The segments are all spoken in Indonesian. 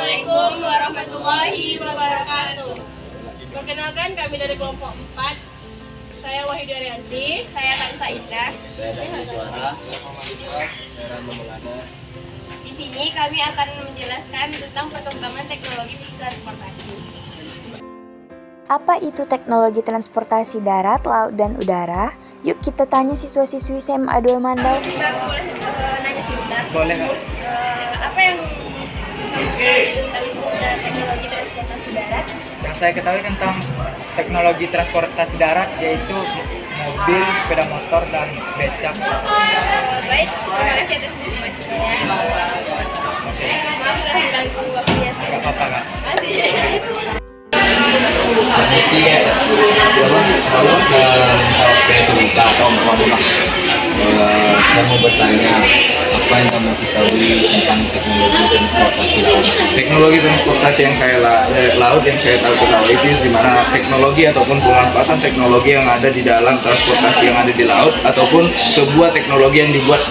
Assalamualaikum warahmatullahi wabarakatuh. Perkenalkan, kami dari kelompok 4. Saya Wahyudi Arianti. Saya Kansa Indah. Saya Dani Suara. Saya Rama Maulana. Di sini kami akan menjelaskan tentang perkembangan teknologi transportasi. Apa itu teknologi transportasi darat, laut, dan udara? Yuk kita tanya siswa-siswi SMA 2 Mandau. Kita boleh nanya sebentar. Boleh nggak? Apa yang diketahui seputar teknologi transportasi darat? Yang saya ketahui tentang teknologi transportasi darat yaitu mobil, sepeda motor, dan becak. Baik, terima kasih atas informasinya. Maaf telah mengganggu waktunya. Nggak apa-apa nggak? Sih ya, saya cerita atau saya mau bertanya apa yang kamu ketahui tentang teknologi transportasi laut. Teknologi transportasi yang saya laut yang saya ketahui itu di mana teknologi ataupun pemanfaatan teknologi yang ada di dalam transportasi yang ada di laut ataupun sebuah teknologi yang dibuat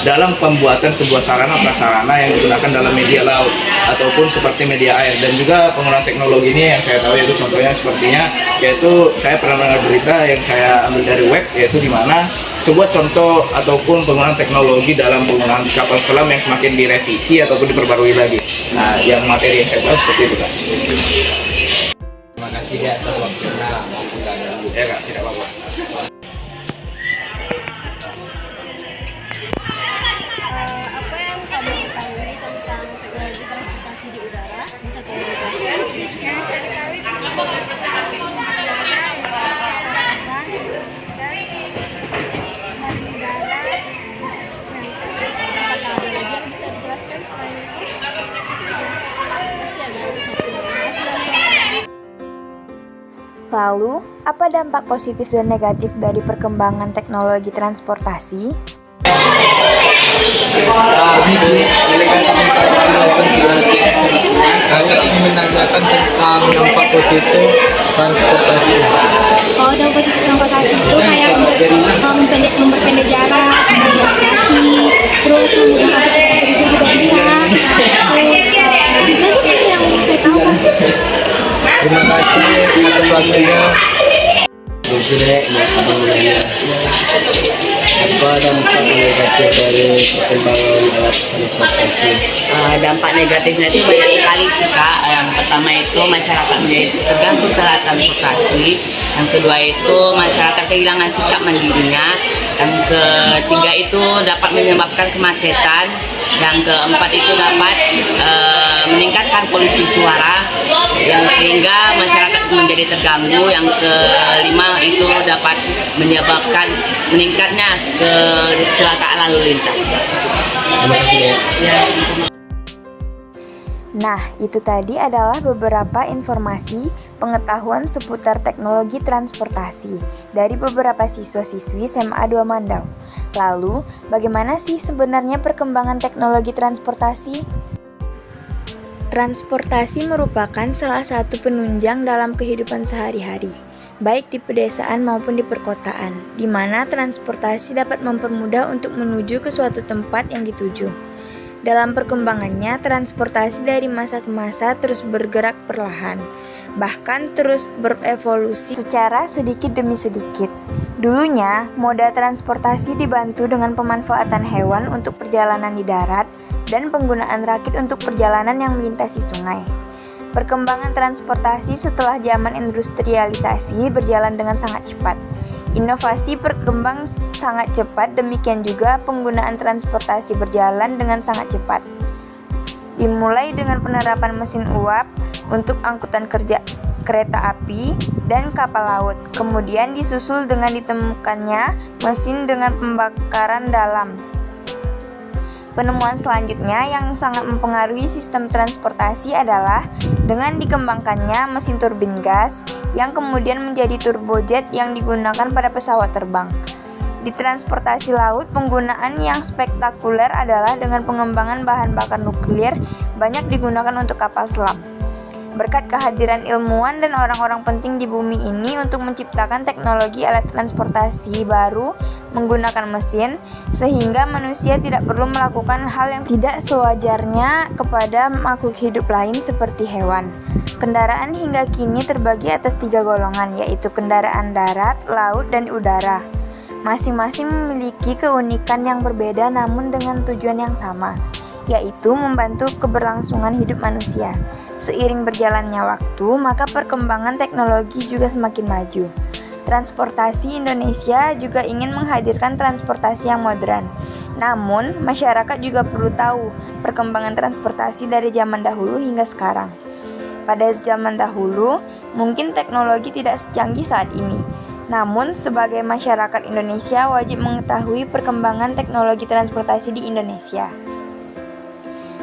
dalam pembuatan sebuah sarana prasarana yang digunakan dalam media laut ataupun seperti media air. Dan juga penggunaan teknologi ini yang saya tahu yaitu contohnya sepertinya yaitu saya pernah mendengar berita yang saya ambil dari web, yaitu di mana sebuah contoh ataupun penggunaan teknologi dalam penggunaan kapal selam yang semakin direvisi ataupun diperbarui lagi. Nah, yang materi yang saya tahu seperti itu, Kak. Terima kasih ya atas waktunya. Ya, Kak, tidak apa-apa. Apa yang kamu ketahui tentang teknologi transportasi di udara? Bisa kamu jelaskan? Yang saya ketahui transportasi udara Lalu, apa dampak positif dan negatif dari perkembangan teknologi transportasi? Kakak ingin menanyakan tentang dampak positif transportasi. Oh, dampak positif transportasi itu kayak memperpendek jarak, rekreasi, terus menggunakan fasilitas itu juga bisa. Itu aja sih yang saya tahu. Terima kasih atas waktunya. Apa dampak negatif dari perkembangan alat transportasi? Dampak negatifnya itu banyak sekali sih, Kak. Yang pertama itu masyarakat menjadi tergantung terhadap transportasi. Yang kedua itu masyarakat kehilangan sikap mandirinya. Yang ketiga itu dapat menyebabkan kemacetan. Yang keempat itu dapat meningkatkan polusi suara, yang sehingga masyarakat menjadi terganggu. Yang kelima itu dapat menyebabkan meningkatnya kecelakaan lalu lintas. Terima kasih ya. Nah, itu tadi adalah beberapa informasi pengetahuan seputar teknologi transportasi dari beberapa siswa-siswi SMA 2 Mandau. Lalu, bagaimana sih sebenarnya perkembangan teknologi transportasi? Transportasi merupakan salah satu penunjang dalam kehidupan sehari-hari, baik di pedesaan maupun di perkotaan, di mana transportasi dapat mempermudah untuk menuju ke suatu tempat yang dituju. Dalam perkembangannya, transportasi dari masa ke masa terus bergerak perlahan, bahkan terus berevolusi secara sedikit demi sedikit. Dulunya, moda transportasi dibantu dengan pemanfaatan hewan untuk perjalanan di darat dan penggunaan rakit untuk perjalanan yang melintasi sungai. Perkembangan transportasi setelah zaman industrialisasi berjalan dengan sangat cepat. Inovasi berkembang sangat cepat, demikian juga penggunaan transportasi berjalan dengan sangat cepat. Dimulai dengan penerapan mesin uap untuk angkutan kereta api dan kapal laut. Kemudian disusul dengan ditemukannya mesin dengan pembakaran dalam. Penemuan selanjutnya yang sangat mempengaruhi sistem transportasi adalah dengan dikembangkannya mesin turbin gas yang kemudian menjadi turbojet yang digunakan pada pesawat terbang. Di transportasi laut, penggunaan yang spektakuler adalah dengan pengembangan bahan bakar nuklir banyak digunakan untuk kapal selam. berkat kehadiran ilmuwan dan orang-orang penting di bumi ini untuk menciptakan teknologi alat transportasi baru menggunakan mesin, sehingga manusia tidak perlu melakukan hal yang tidak sewajarnya kepada makhluk hidup lain seperti hewan. Kendaraan hingga kini terbagi atas 3 golongan, yaitu kendaraan darat, laut, dan udara. Masing-masing memiliki keunikan yang berbeda namun dengan tujuan yang sama, yaitu membantu keberlangsungan hidup manusia. Seiring berjalannya waktu, maka perkembangan teknologi juga semakin maju. Transportasi Indonesia juga ingin menghadirkan transportasi yang modern. Namun, masyarakat juga perlu tahu perkembangan transportasi dari zaman dahulu hingga sekarang. Pada zaman dahulu, mungkin teknologi tidak secanggih saat ini. Namun, sebagai masyarakat Indonesia wajib mengetahui perkembangan teknologi transportasi di Indonesia.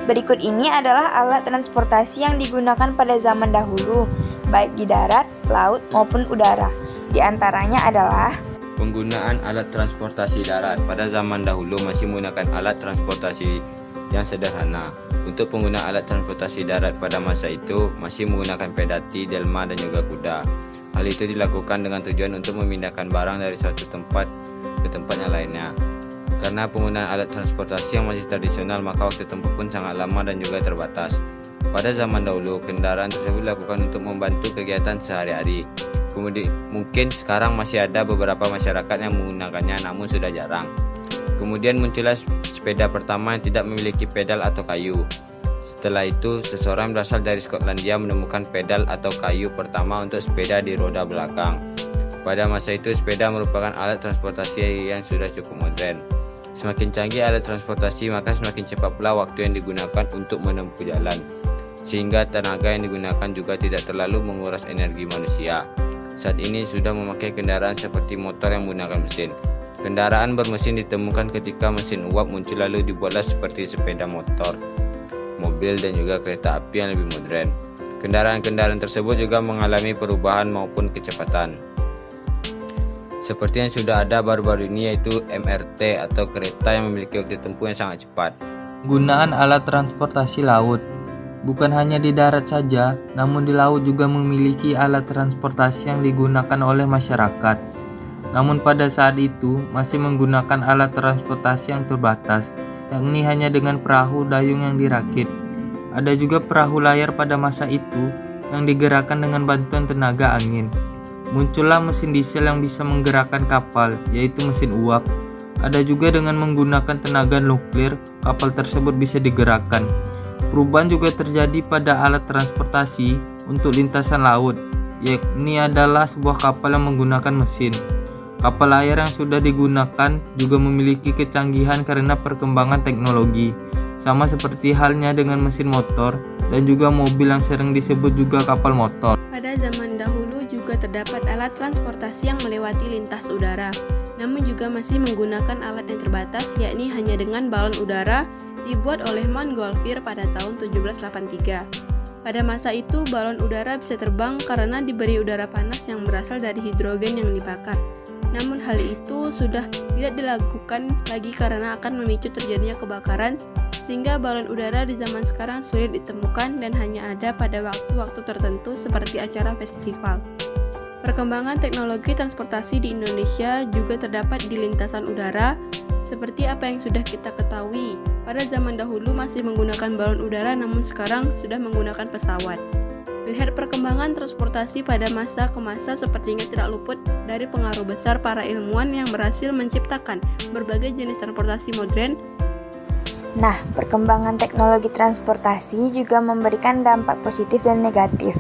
Berikut ini adalah alat transportasi yang digunakan pada zaman dahulu, baik di darat, laut, maupun udara. Di antaranya adalah penggunaan alat transportasi darat. Pada zaman dahulu masih menggunakan alat transportasi yang sederhana. Untuk pengguna alat transportasi darat pada masa itu masih menggunakan pedati, delma, dan juga kuda. Hal itu dilakukan dengan tujuan untuk memindahkan barang dari suatu tempat ke tempat yang lainnya. Karena penggunaan alat transportasi yang masih tradisional, maka waktu tempuh pun sangat lama dan juga terbatas. Pada zaman dahulu, kendaraan tersebut dilakukan untuk membantu kegiatan sehari-hari. Kemudian mungkin sekarang masih ada beberapa masyarakat yang menggunakannya, namun sudah jarang. Kemudian muncullah sepeda pertama yang tidak memiliki pedal atau kayu. Setelah itu, seseorang berasal dari Skotlandia menemukan pedal atau kayu pertama untuk sepeda di roda belakang. Pada masa itu, sepeda merupakan alat transportasi yang sudah cukup modern. Semakin canggih alat transportasi, maka semakin cepat pula waktu yang digunakan untuk menempuh jalan, sehingga tenaga yang digunakan juga tidak terlalu menguras energi manusia. Saat ini sudah memakai kendaraan seperti motor yang menggunakan mesin. Kendaraan bermesin ditemukan ketika mesin uap muncul, lalu dibuatlah seperti sepeda motor, mobil, dan juga kereta api yang lebih modern. Kendaraan-kendaraan tersebut juga mengalami perubahan maupun kecepatan, seperti yang sudah ada baru-baru ini, yaitu MRT atau kereta yang memiliki waktu tempuh yang sangat cepat. Penggunaan alat transportasi laut. Bukan hanya di darat saja, namun di laut juga memiliki alat transportasi yang digunakan oleh masyarakat. Namun pada saat itu masih menggunakan alat transportasi yang terbatas, yakni hanya dengan perahu dayung yang dirakit. Ada juga perahu layar pada masa itu yang digerakkan dengan bantuan tenaga angin. Muncullah mesin diesel yang bisa menggerakkan kapal, yaitu mesin uap. Ada juga dengan menggunakan tenaga nuklir, kapal tersebut bisa digerakkan. Perubahan juga terjadi pada alat transportasi untuk lintasan laut, yakni adalah sebuah kapal yang menggunakan mesin. Kapal layar yang sudah digunakan juga memiliki kecanggihan karena perkembangan teknologi, sama seperti halnya dengan mesin motor dan juga mobil yang sering disebut juga kapal motor. Pada zaman dahulu juga terdapat alat transportasi yang melewati lintas udara, namun juga masih menggunakan alat yang terbatas, yakni hanya dengan balon udara dibuat oleh Montgolfier pada tahun 1783. Pada masa itu, balon udara bisa terbang karena diberi udara panas yang berasal dari hidrogen yang dibakar. Namun hal itu sudah tidak dilakukan lagi karena akan memicu terjadinya kebakaran, sehingga balon udara di zaman sekarang sulit ditemukan dan hanya ada pada waktu-waktu tertentu seperti acara festival. Perkembangan teknologi transportasi di Indonesia juga terdapat di lintasan udara, seperti apa yang sudah kita ketahui. Pada zaman dahulu masih menggunakan balon udara, namun sekarang sudah menggunakan pesawat. Melihat perkembangan transportasi pada masa ke masa, sepertinya tidak luput dari pengaruh besar para ilmuwan yang berhasil menciptakan berbagai jenis transportasi modern. Nah, perkembangan teknologi transportasi juga memberikan dampak positif dan negatif.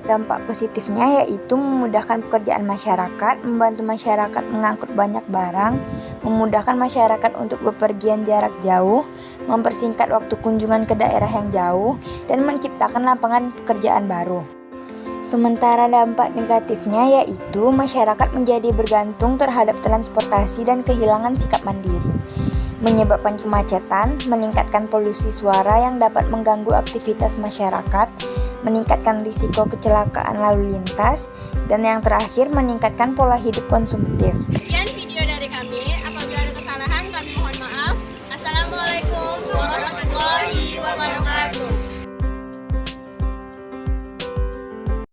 Dampak positifnya yaitu memudahkan pekerjaan masyarakat, membantu masyarakat mengangkut banyak barang, memudahkan masyarakat untuk bepergian jarak jauh, mempersingkat waktu kunjungan ke daerah yang jauh, dan menciptakan lapangan pekerjaan baru. Sementara dampak negatifnya yaitu masyarakat menjadi bergantung terhadap transportasi dan kehilangan sikap mandiri, menyebabkan kemacetan, meningkatkan polusi suara yang dapat mengganggu aktivitas masyarakat, meningkatkan risiko kecelakaan lalu lintas, dan yang terakhir meningkatkan pola hidup konsumtif. Sekian